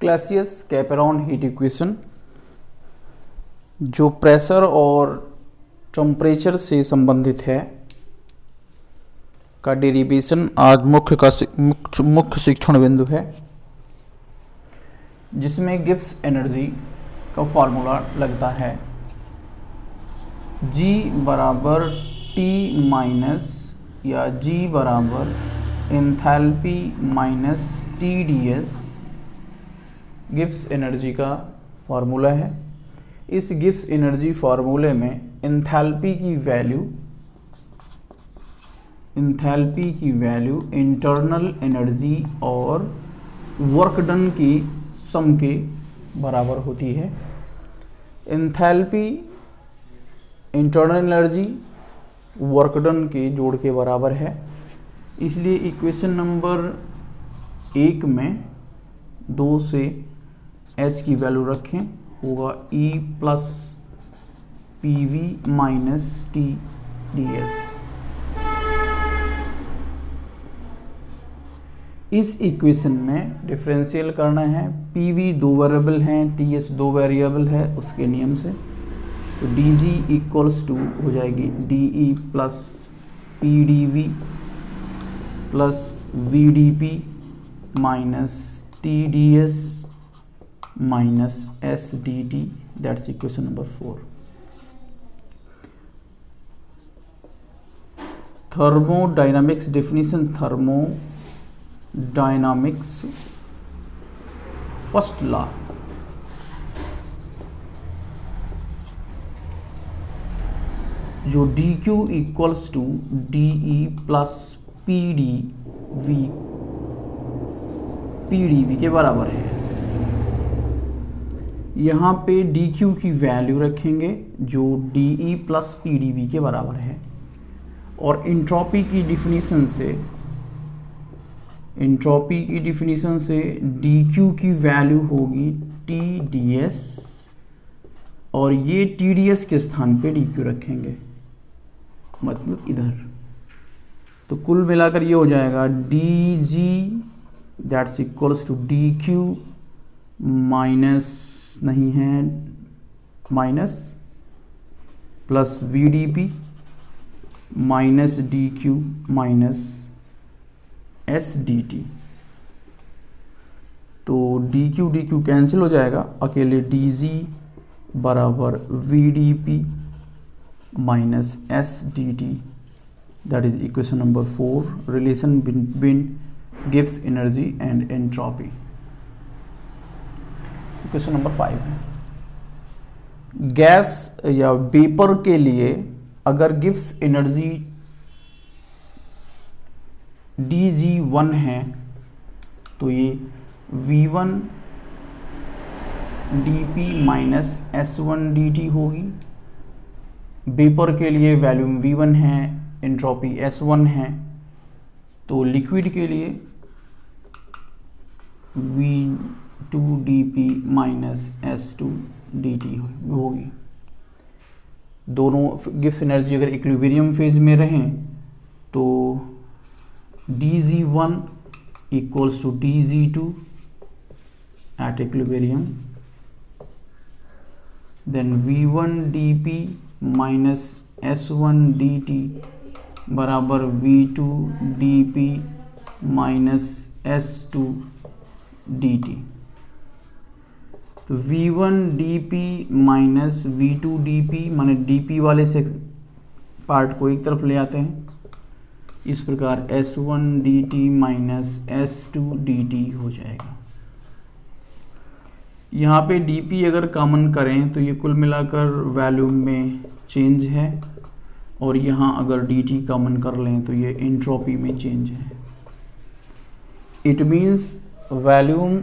क्लैसियस-कैपेरॉन heat equation जो pressure और temperature से संबंधित है का डेरिवेशन आज मुख्य शिक्षण बिंदु है, जिसमें गिब्स एनर्जी का फॉर्मूला लगता है G बराबर T माइनस या G बराबर enthalpy minus TdS Gibbs energy का फॉर्मूला है। इस गिब्स एनर्जी फार्मूले में एंथैल्पी की वैल्यू इंटरनल एनर्जी और वर्क डन की सम के बराबर होती है। Enthalpy internal energy work done के जोड़ के बराबर है, इसलिए इक्वेशन नंबर 1 में 2 से H की वैल्यू रखें, होगा E plus PV minus TdS। इस इक्वेशन में डिफरेंशियल करना है, PV 2 वेरिएबल हैं, TS 2 वेरिएबल है उसके नियम से, तो dG इक्वल्स टू हो जाएगी dE plus PdV plus VdP minus TdS minus SDT, that's equation number 4। Thermodynamics definition, thermodynamics first law, जो dQ equals to dE plus PdV के बराबर है। यहाँ पे dQ की वैल्यू रखेंगे जो dE प्लस PdV के बराबर है, और एंट्रोपी की डिफिनीशन से dQ की वैल्यू होगी TdS, और ये TdS के स्थान पे dQ रखेंगे, मतलब इधर। तो कुल मिलाकर ये हो जाएगा dG that's equals to dQ minus नहीं है minus plus VdP minus dQ minus SDT। तो dQ कैंसिल हो जाएगा, अकेले dG बराबर VdP minus SDT, that is equation number 4, relation between Gibbs energy and entropy. Question number 5 है, gas या vapour के लिए अगर गिब्स एनर्जी dG1 है तो ये V1 dP minus S1 dt होगी। वेपर के लिए वॉल्यूम V1 है, एंट्रोपी S1 है, तो लिक्विड के लिए V2 dP minus S2 dt होगी। दोनों गिब्स एनर्जी अगर इक्विलिब्रियम फेज में रहें तो dG1 equals to dG2 at equilibrium, then V1 dP minus S1 dt बराबर V2 dP minus S2 dt। तो V1 dP minus V2 dP माने dP वाले से पार्ट को एक तरफ ले आते हैं, इस प्रकार S1 dt minus S2 dt हो जाएगा। यहाँ पे dP अगर कॉमन करें तो ये कुल मिलाकर वॉल्यूम में चेंज है, और यहाँ अगर dt कॉमन कर लें तो ये एंट्रोपी में चेंज है। It means volume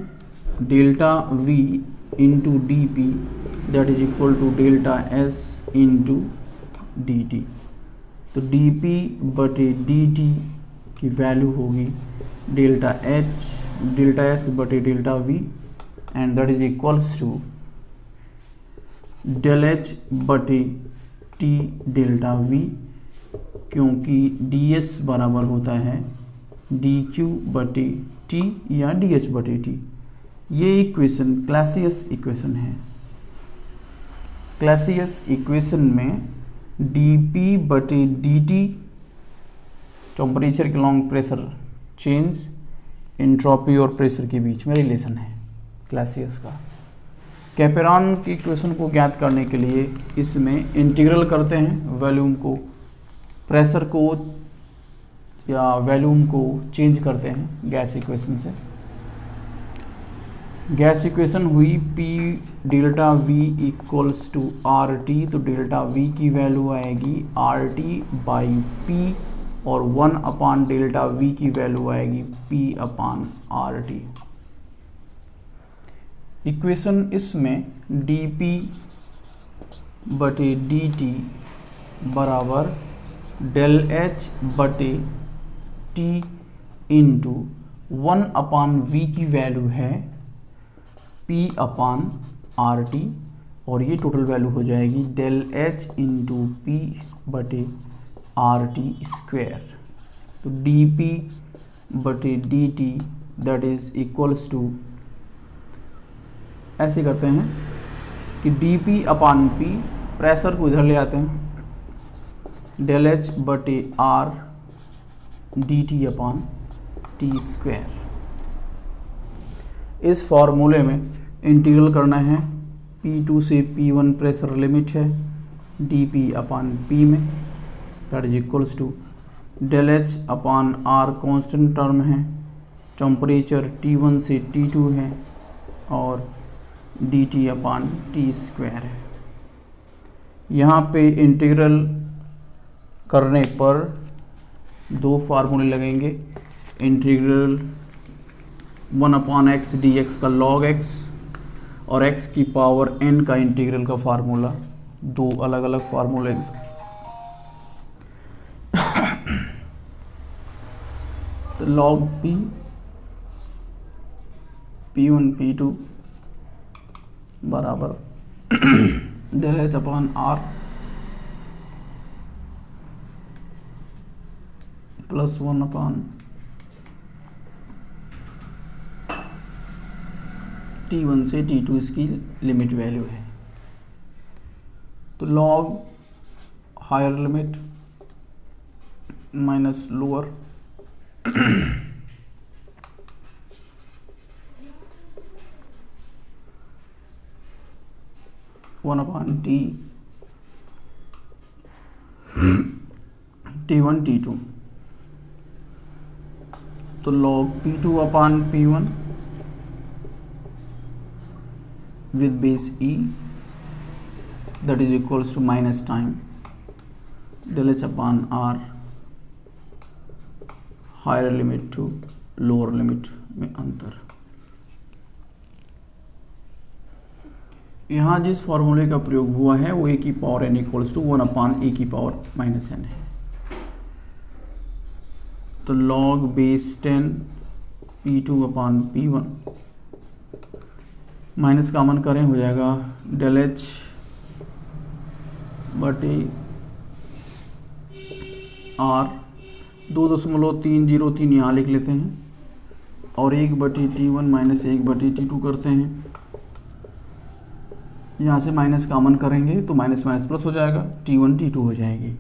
delta V into dP that is equal to delta S into dt। तो dP बटे dt की वैल्यू होगी डेल्टा S बटे delta V, and that is equals to del H बटे T delta V, क्योंकि ds बराबर होता है dQ बटे T या dH बटे T, ये इक्वेशन क्लासियस इक्वेशन है। क्लासियस इक्वेशन में dP बटे dt टेम्परेचर के लॉन्ग प्रेशर चेंज, एंट्रोपी और प्रेशर के बीच में रिलेशन है क्लासियस का। कैपेरॉन की इक्वेशन को ज्ञात करने के लिए इसमें इंटीग्रल करते हैं, वॉल्यूम को, प्रेशर को या वॉल्यूम को चेंज करते हैं गैस इक्वेशन से। गैस इक्वेशन हुई P delta V equals to RT, तो डेल्टा V की वैल्यू आएगी RT बाई P और 1 अपान डेल्टा V की वैल्यू आएगी P अपान RT। इक्वेशन इसमें dP बटे dt बराबर डेल H बटे T इंटू 1 अपान V की वैल्यू है P अपान RT और ये टोटल वैल्यू हो जाएगी डेल H इंटू P बटे RT स्क्वायर। तो dP बटे dt that is equals to, ऐसे करते हैं कि dP अपान P, प्रेशर को इधर ले आते हैं, डेल H बटे R dt upon T square. इस फॉर्मूले में इंटीग्रल करना है, P2 से P1 प्रेशर लिमिट है dP अपान P में, that is equals to del H upon R constant term है, टेम्परेचर T1 से T2 है और dt अपान T स्क्वायर है। यहाँ पे इंटीग्रल करने पर दो फार्मूले लगेंगे, इंटीग्रल 1 अपान x dx का log x और x की पावर n का इंटीग्रल का फार्मूला, दो अलग अलग फार्मूले। तो log p p1 p2 बराबर del H upon R plus 1 upon T1 से T2 इसकी लिमिट वैल्यू है। तो log higher limit minus lower one upon T1 T2, तो log P2 upon P1 with base E that is equals to minus time del H upon R higher limit to lower limit में अंतर। यहाँ जिस फॉर्मूले का प्रयोग हुआ है वो a की power n equals to 1 upon a की पावर माइनस n है। तो log base 10 P2 upon P1 minus common करें हो जाएगा डेल H बटे R 2.303 यहाँ लिख लेते हैं और 1 बटे T1 माइनस 1 बटे T2 करते हैं। यहाँ से माइनस कॉमन करेंगे तो माइनस माइनस प्लस हो जाएगा, T1 T2 हो जाएगी।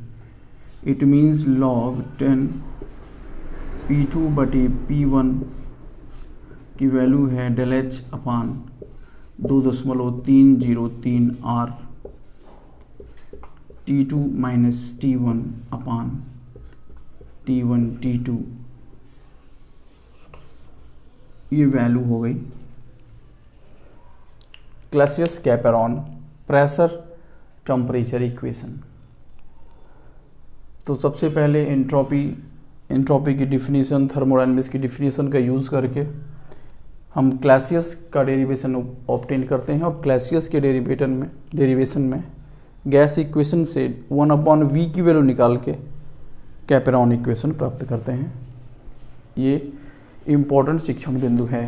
इट मीन्स log 10 P2 बटे P1 की वैल्यू है डेल H अपान 2.303 R T2 माइनस T1 अपान T1 T2, ये वैल्यू हो गई क्लासियस कैपेरॉन प्रेशर टेम्परेचर इक्वेशन। तो सबसे पहले एंट्रोपी की डिफिनीशन, थर्मोडायनामिक्स की डिफिनीशन का यूज़ करके हम क्लासियस का डेरिवेशन ऑब्टेन करते हैं और क्लासियस के डेरिवेशन में गैस इक्वेशन से 1 अपॉन V की वैल्यू निकाल के कैपेरॉन इक्वेशन प्राप्त करते हैं। ये इम्पोर्टेंट शिक्षण बिंदु है